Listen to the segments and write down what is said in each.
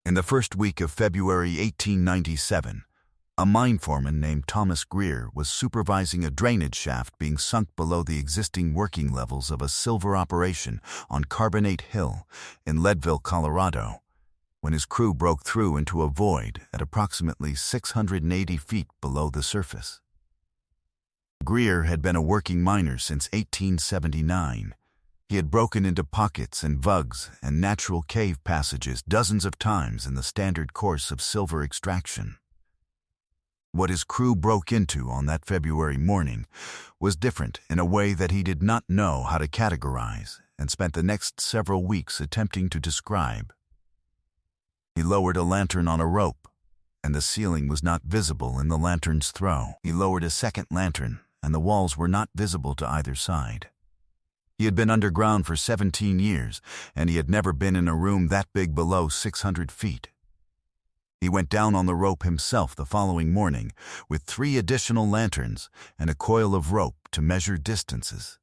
In the first week of February 1897, a mine foreman named Thomas Greer was supervising a drainage shaft being sunk below the existing working levels of a silver operation on Carbonate Hill in Leadville, Colorado, when his crew broke through into a void at approximately 680 feet below the surface. Greer had been a working miner since 1879. He had broken into pockets and vugs and natural cave passages dozens of times in the standard course of silver extraction. What his crew broke into on that February morning was different in a way that he did not know how to categorize and spent the next several weeks attempting to describe. He lowered a lantern on a rope, and the ceiling was not visible in the lantern's throw. He lowered a second lantern, and the walls were not visible to either side. He had been underground for 17 years, and he had never been in a room that big below 600 feet. He went down on the rope himself the following morning with 3 additional lanterns and a coil of rope to measure distances.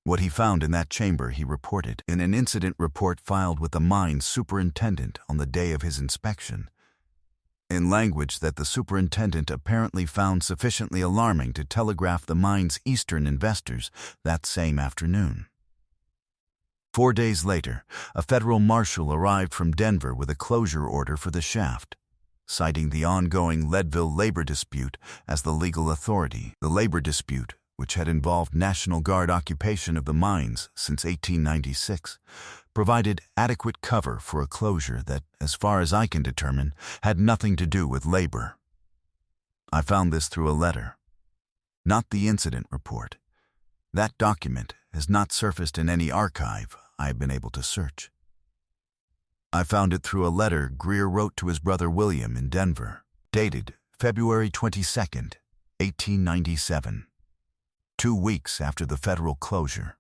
What he found in that chamber he reported in an incident report filed with the mine superintendent on the day of his inspection, in language that the superintendent apparently found sufficiently alarming to telegraph the mine's eastern investors that same afternoon. 4 days later, a federal marshal arrived from Denver with a closure order for the shaft, citing the ongoing Leadville labor dispute as the legal authority. The labor dispute, which had involved National Guard occupation of the mines since 1896, provided adequate cover for a closure that, as far as I can determine, had nothing to do with labor. I found this through a letter, not the incident report. That document has not surfaced in any archive I have been able to search. I found it through a letter Greer wrote to his brother William in Denver, dated February 22nd, 1897, 2 weeks after the federal closure.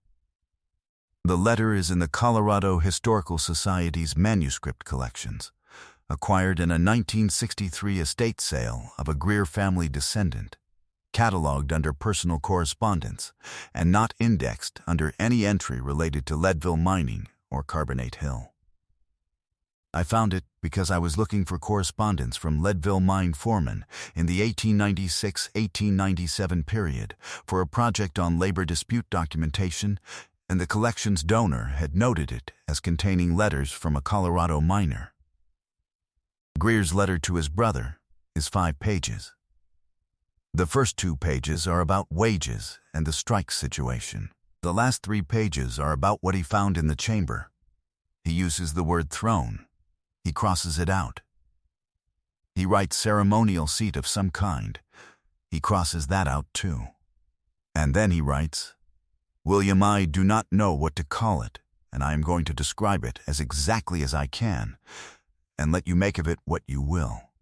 The letter is in the Colorado Historical Society's manuscript collections, acquired in a 1963 estate sale of a Greer family descendant, cataloged under personal correspondence, and not indexed under any entry related to Leadville mining or Carbonate Hill. I found it because I was looking for correspondence from Leadville mine foreman in the 1896-1897 period for a project on labor dispute documentation, and the collection's donor had noted it as containing letters from a Colorado miner. Greer's letter to his brother is 5 pages. The first 2 pages are about wages and the strike situation. The last 3 pages are about what he found in the chamber. He uses the word thrown. He crosses it out. He writes ceremonial seat of some kind. He crosses that out too. And then he writes, "William, I do not know what to call it, and I am going to describe it as exactly as I can, and let you make of it what you will.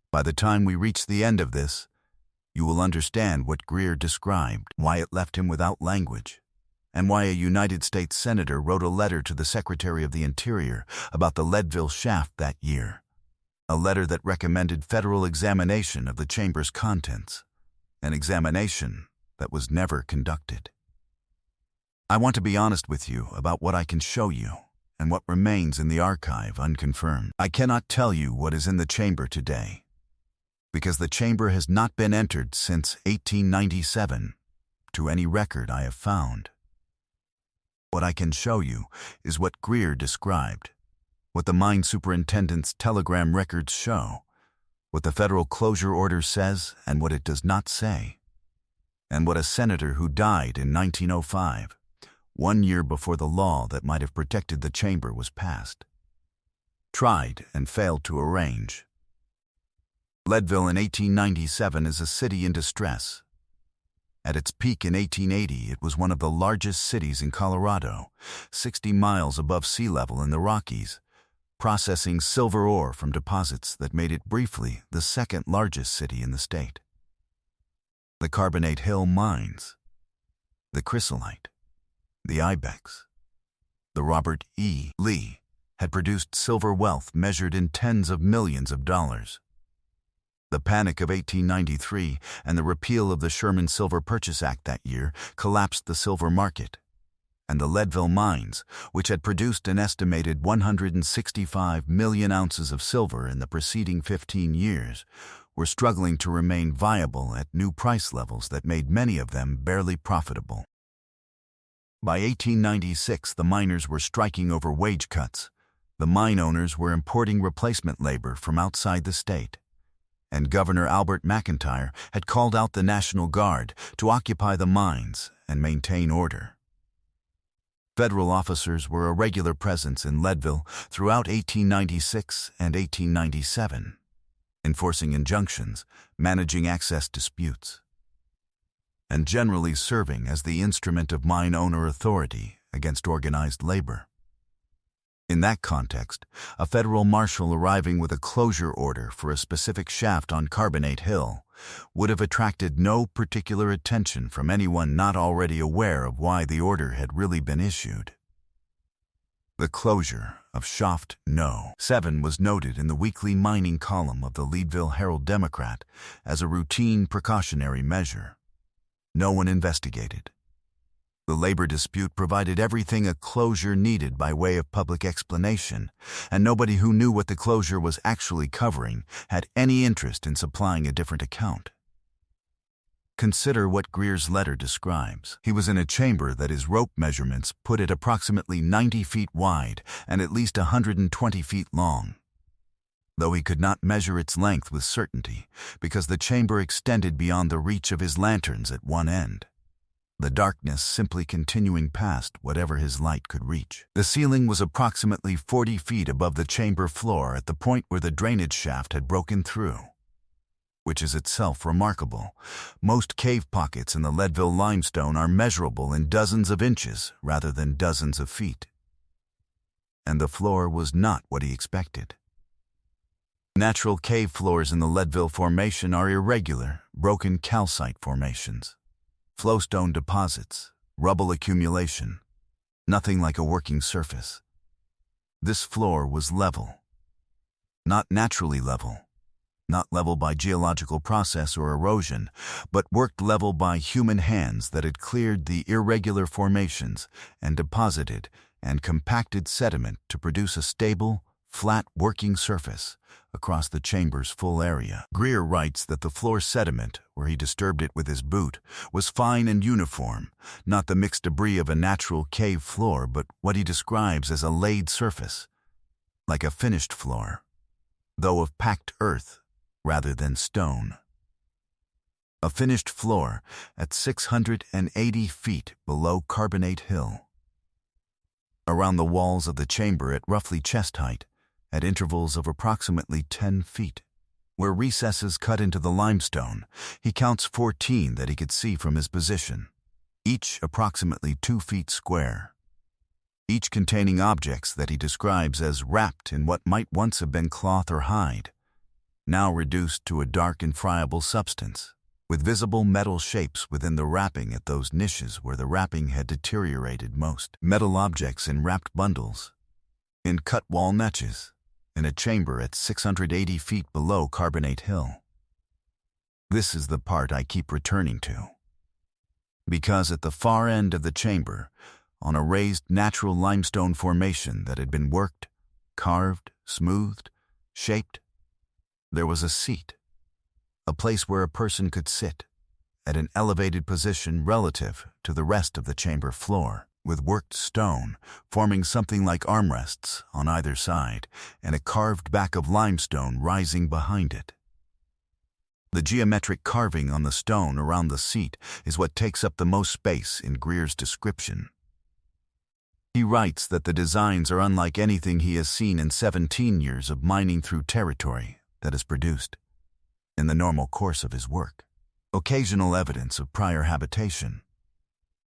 By the time we reach the end of this, you will understand what Greer described, why it left him without language, and why a United States Senator wrote a letter to the Secretary of the Interior about the Leadville shaft that year, a letter that recommended federal examination of the chamber's contents, an examination that was never conducted. I want to be honest with you about what I can show you and what remains in the archive unconfirmed. I cannot tell you what is in the chamber today, because the chamber has not been entered since 1897 to any record I have found. What I can show you is what Greer described, what the mine superintendent's telegram records show, what the federal closure order says and what it does not say, and what a senator who died in 1905, 1 year before the law that might have protected the chamber was passed, tried and failed to arrange. Leadville in 1897 is a city in distress. At its peak in 1880, it was one of the largest cities in Colorado, 60 miles above sea level in the Rockies, processing silver ore from deposits that made it briefly the second largest city in the state. The Carbonate Hill mines, the chrysolite, the ibex, the Robert E. Lee had produced silver wealth measured in tens of millions of dollars. The panic of 1893 and the repeal of the Sherman Silver Purchase Act that year collapsed the silver market, and the Leadville mines, which had produced an estimated 165 million ounces of silver in the preceding 15 years, were struggling to remain viable at new price levels that made many of them barely profitable. By 1896, the miners were striking over wage cuts. The mine owners were importing replacement labor from outside the state. And Governor Albert McIntyre had called out the National Guard to occupy the mines and maintain order. Federal officers were a regular presence in Leadville throughout 1896 and 1897, enforcing injunctions, managing access disputes, and generally serving as the instrument of mine owner authority against organized labor. In that context, a federal marshal arriving with a closure order for a specific shaft on Carbonate Hill would have attracted no particular attention from anyone not already aware of why the order had really been issued. The closure of Shaft No. 7 was noted in the weekly mining column of the Leadville Herald-Democrat as a routine precautionary measure. No one investigated. The labor dispute provided everything a closure needed by way of public explanation, and nobody who knew what the closure was actually covering had any interest in supplying a different account. Consider what Greer's letter describes. He was in a chamber that his rope measurements put it approximately 90 feet wide and at least 120 feet long. Though he could not measure its length with certainty because the chamber extended beyond the reach of his lanterns at one end, the darkness simply continuing past whatever his light could reach. The ceiling was approximately 40 feet above the chamber floor at the point where the drainage shaft had broken through, which is itself remarkable. Most cave pockets in the Leadville limestone are measurable in dozens of inches rather than dozens of feet. And the floor was not what he expected. Natural cave floors in the Leadville Formation are irregular, broken calcite formations. Flowstone deposits, rubble accumulation, nothing like a working surface. This floor was level. Not naturally level, not level by geological process or erosion, but worked level by human hands that had cleared the irregular formations and deposited and compacted sediment to produce a stable, flat working surface across the chamber's full area. Greer writes that the floor sediment, where he disturbed it with his boot, was fine and uniform, not the mixed debris of a natural cave floor, but what he describes as a laid surface, like a finished floor, though of packed earth rather than stone. A finished floor at 680 feet below Carbonate Hill. Around the walls of the chamber at roughly chest height, at intervals of approximately 10 feet. Where recesses cut into the limestone, he counts 14 that he could see from his position, each approximately 2 feet square, each containing objects that he describes as wrapped in what might once have been cloth or hide, now reduced to a dark and friable substance, with visible metal shapes within the wrapping at those niches where the wrapping had deteriorated most. Metal objects in wrapped bundles, in cut wall niches, in a chamber at 680 feet below Carbonate Hill. This is the part I keep returning to. Because at the far end of the chamber, on a raised natural limestone formation that had been worked, carved, smoothed, shaped, there was a seat, a place where a person could sit, at an elevated position relative to the rest of the chamber floor, with worked stone, forming something like armrests on either side, and a carved back of limestone rising behind it. The geometric carving on the stone around the seat is what takes up the most space in Greer's description. He writes that the designs are unlike anything he has seen in 17 years of mining through territory that is produced in the normal course of his work. Occasional evidence of prior habitation.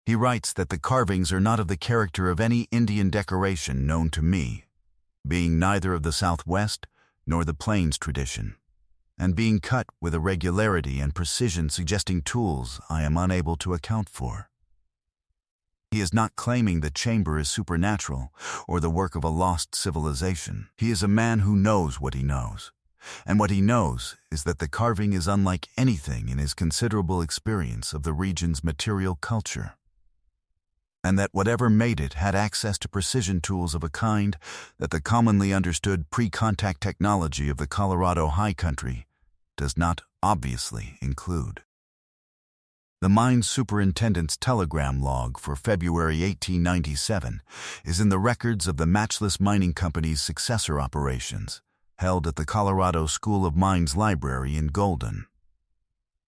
He writes that the carvings are not of the character of any Indian decoration known to me, being neither of the Southwest nor the Plains tradition, and being cut with a regularity and precision suggesting tools I am unable to account for. He is not claiming the chamber is supernatural or the work of a lost civilization. He is a man who knows what he knows, and what he knows is that the carving is unlike anything in his considerable experience of the region's material culture. and that whatever made it had access to precision tools of a kind that the commonly understood pre-contact technology of the Colorado high country does not obviously include. The mine superintendent's telegram log for February 1897 is in the records of the Matchless Mining Company's successor operations, held at the Colorado School of Mines Library in Golden.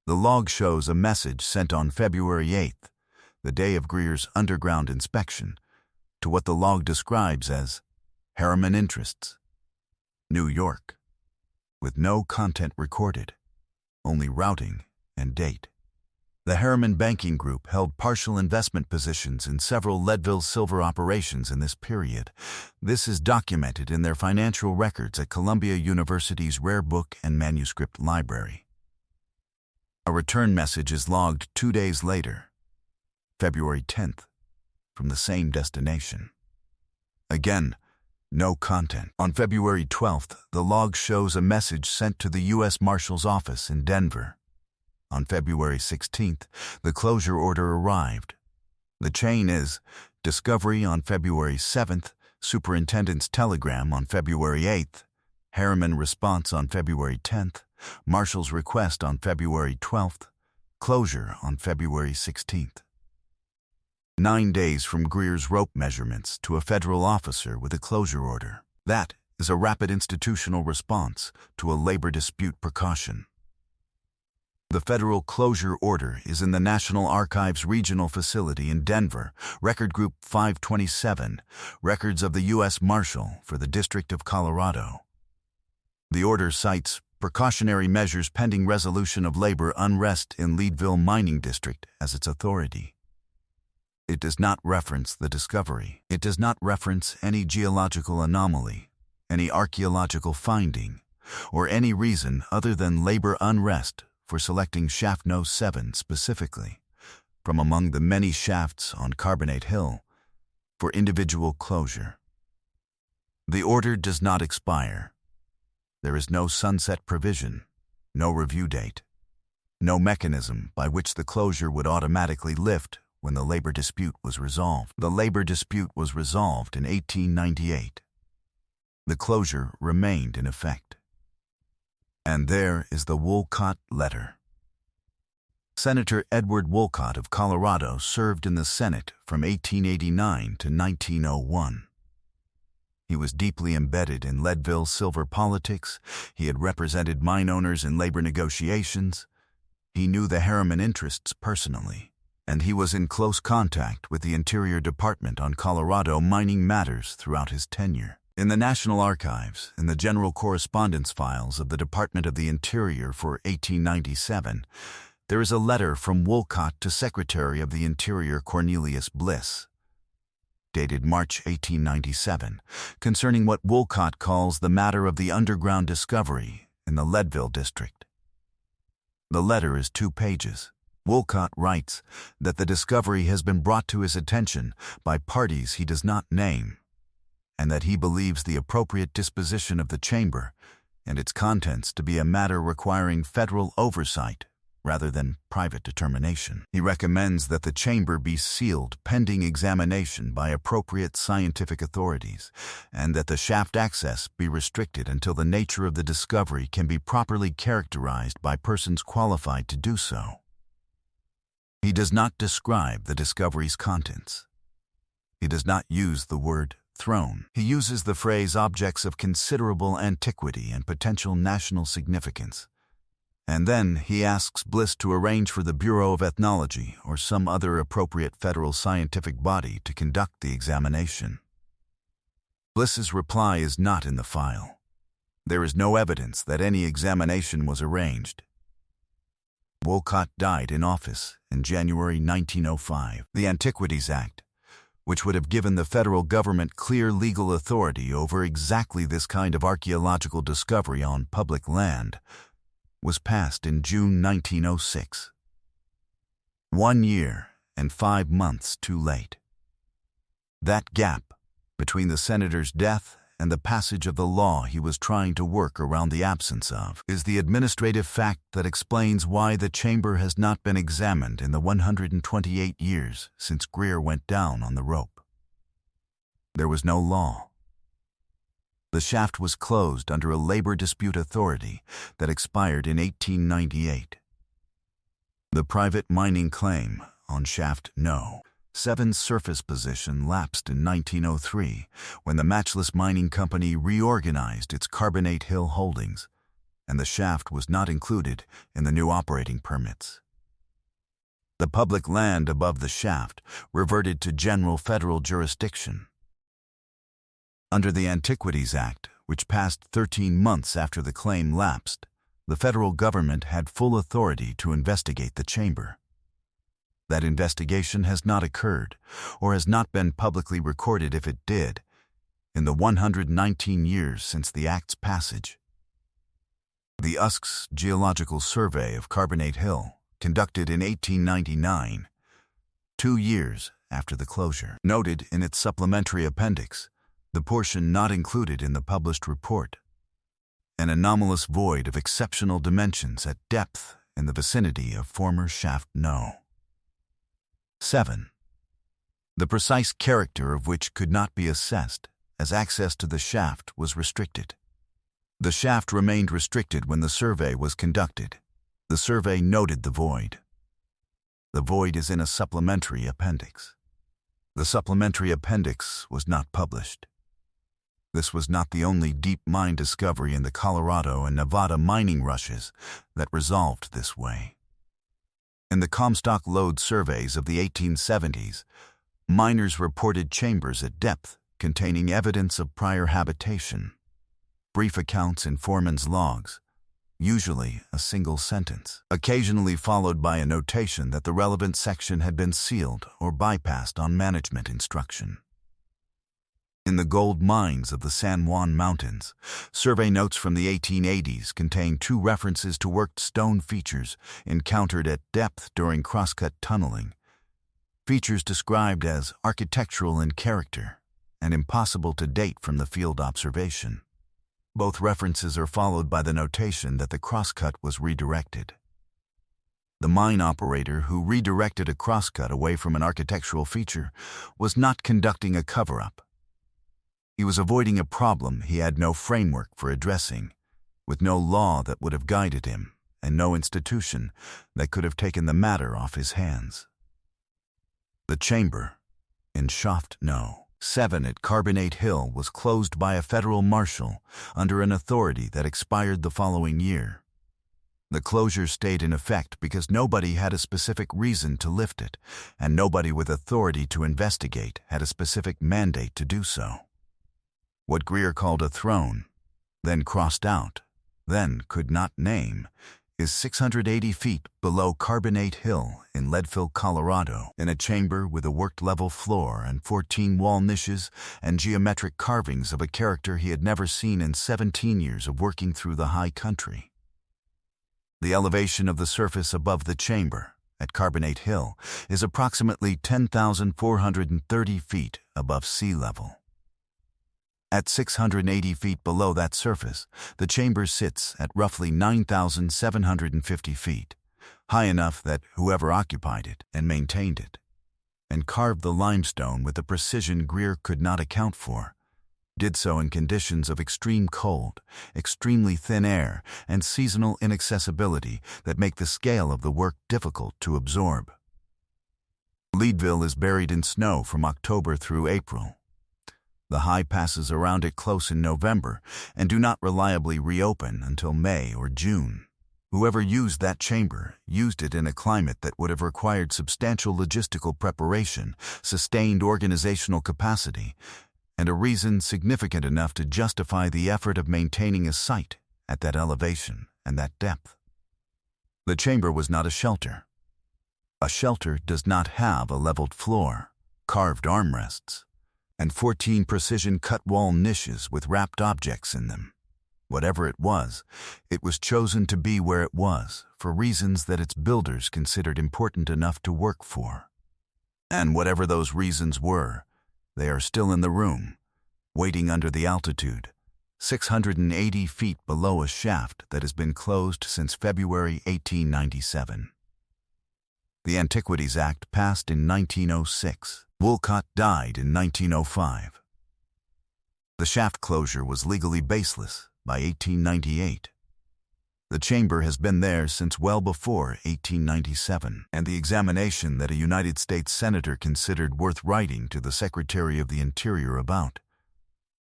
The log shows a message sent on February 8th, the day of Greer's underground inspection, to what the log describes as Harriman Interests, New York, with no content recorded, only routing and date. The Harriman Banking Group held partial investment positions in several Leadville silver operations in this period. This is documented in their financial records at Columbia University's Rare Book and Manuscript Library. A return message is logged 2 days later, February 10th, from the same destination. Again, no content. On February 12th, the log shows a message sent to the U.S. Marshals office in Denver. On February 16th, the closure order arrived. The chain is discovery on February 7th, superintendent's telegram on February 8th, Harriman response on February 10th, Marshals request on February 12th, closure on February 16th. 9 days from Greer's rope measurements to a federal officer with a closure order. That is a rapid institutional response to a labor dispute precaution. The federal closure order is in the National Archives Regional Facility in Denver, Record Group 527, Records of the U.S. Marshal for the District of Colorado. The order cites precautionary measures pending resolution of labor unrest in Leadville Mining District as its authority. It does not reference the discovery. It does not reference any geological anomaly, any archaeological finding, or any reason other than labor unrest for selecting shaft No. 7 specifically, from among the many shafts on Carbonate Hill, for individual closure. The order does not expire. There is no sunset provision, no review date, no mechanism by which the closure would automatically lift when the labor dispute was resolved. The labor dispute was resolved in 1898. The closure remained in effect. And there is the Wolcott letter. Senator Edward Wolcott of Colorado served in the Senate from 1889 to 1901. He was deeply embedded in Leadville silver politics. He had represented mine owners in labor negotiations. He knew the Harriman interests personally, and he was in close contact with the Interior Department on Colorado mining matters throughout his tenure. In the National Archives, in the General Correspondence Files of the Department of the Interior for 1897, there is a letter from Wolcott to Secretary of the Interior Cornelius Bliss, dated March 1897, concerning what Wolcott calls the matter of the underground discovery in the Leadville district. The letter is 2 pages. Wolcott writes that the discovery has been brought to his attention by parties he does not name, and that he believes the appropriate disposition of the chamber and its contents to be a matter requiring federal oversight rather than private determination. He recommends that the chamber be sealed pending examination by appropriate scientific authorities, and that the shaft access be restricted until the nature of the discovery can be properly characterized by persons qualified to do so. He does not describe the discovery's contents. He does not use the word throne. He uses the phrase objects of considerable antiquity and potential national significance. And then he asks Bliss to arrange for the Bureau of Ethnology or some other appropriate federal scientific body to conduct the examination. Bliss's reply is not in the file. There is no evidence that any examination was arranged. Wolcott died in office in January 1905. The Antiquities Act, which would have given the federal government clear legal authority over exactly this kind of archaeological discovery on public land, was passed in June 1906. 1 year and 5 months too late. That gap between the senator's death and the passage of the law he was trying to work around the absence of is the administrative fact that explains why the chamber has not been examined in the 128 years since Greer went down on the rope. There was no law. The shaft was closed under a labor dispute authority that expired in 1898. The private mining claim on Shaft No. 7's surface position lapsed in 1903 when the Matchless Mining Company reorganized its Carbonate Hill holdings, and the shaft was not included in the new operating permits. The public land above the shaft reverted to general federal jurisdiction. Under the Antiquities Act, which passed 13 months after the claim lapsed, the federal government had full authority to investigate the chamber. That investigation has not occurred, or has not been publicly recorded if it did, in the 119 years since the Act's passage. The USC's Geological Survey of Carbonate Hill, conducted in 1899, 2 years after the closure, noted in its supplementary appendix, the portion not included in the published report, an anomalous void of exceptional dimensions at depth in the vicinity of former Shaft No. 7. The precise character of which could not be assessed, as access to the shaft was restricted. The shaft remained restricted when the survey was conducted. The survey noted the void. The void is in a supplementary appendix. The supplementary appendix was not published. This was not the only deep mine discovery in the Colorado and Nevada mining rushes that resolved this way. In the Comstock lode surveys of the 1870s, miners reported chambers at depth containing evidence of prior habitation. Brief accounts in Foreman's logs, usually a single sentence, occasionally followed by a notation that the relevant section had been sealed or bypassed on management instruction. In the gold mines of the San Juan Mountains, survey notes from the 1880s contain 2 references to worked stone features encountered at depth during crosscut tunneling, features described as architectural in character and impossible to date from the field observation. Both references are followed by the notation that the crosscut was redirected. The mine operator who redirected a crosscut away from an architectural feature was not conducting a cover-up. He was avoiding a problem he had no framework for addressing, with no law that would have guided him, and no institution that could have taken the matter off his hands. The chamber, in Shaft No. 7 at Carbonate Hill, was closed by a federal marshal under an authority that expired the following year. The closure stayed in effect because nobody had a specific reason to lift it, and nobody with authority to investigate had a specific mandate to do so. What Greer called a throne, then crossed out, then could not name, is 680 feet below Carbonate Hill in Leadville, Colorado, in a chamber with a worked-level floor and 14 wall niches and geometric carvings of a character he had never seen in 17 years of working through the high country. The elevation of the surface above the chamber, at Carbonate Hill, is approximately 10,430 feet above sea level. At 680 feet below that surface, the chamber sits at roughly 9,750 feet, high enough that whoever occupied it and maintained it, and carved the limestone with a precision Greer could not account for, did so in conditions of extreme cold, extremely thin air, and seasonal inaccessibility that make the scale of the work difficult to absorb. Leadville is buried in snow from October through April. The high passes around it close in November and do not reliably reopen until May or June. Whoever used that chamber used it in a climate that would have required substantial logistical preparation, sustained organizational capacity, and a reason significant enough to justify the effort of maintaining a site at that elevation and that depth. The chamber was not a shelter. A shelter does not have a leveled floor, carved armrests, and 14 precision cut-wall niches with wrapped objects in them. Whatever it was chosen to be where it was for reasons that its builders considered important enough to work for. And whatever those reasons were, they are still in the room, waiting under the altitude, 680 feet below a shaft that has been closed since February 1897. The Antiquities Act passed in 1906. Woolcott died in 1905. The shaft closure was legally baseless by 1898. The chamber has been there since well before 1897, and the examination that a United States Senator considered worth writing to the Secretary of the Interior about.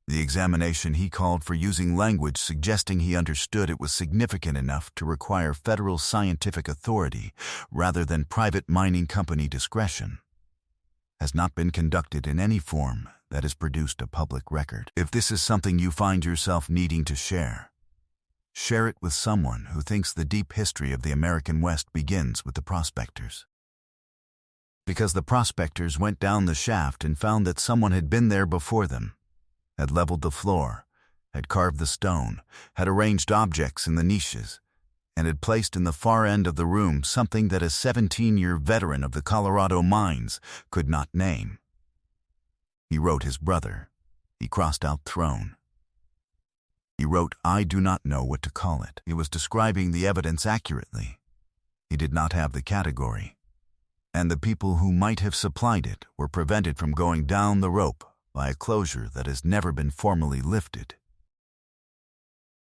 The examination he called for using language suggesting he understood it was significant enough to require federal scientific authority rather than private mining company discretion, has not been conducted in any form that has produced a public record. If this is something you find yourself needing to share it with someone who thinks the deep history of the American West begins with the prospectors. Because the prospectors went down the shaft and found that someone had been there before them, had leveled the floor, had carved the stone, had arranged objects in the niches, and had placed in the far end of the room something that a 17-year veteran of the Colorado mines could not name. He wrote his brother. He crossed out throne. He wrote, "I do not know what to call it." He was describing the evidence accurately. He did not have the category, and the people who might have supplied it were prevented from going down the rope by a closure that has never been formally lifted.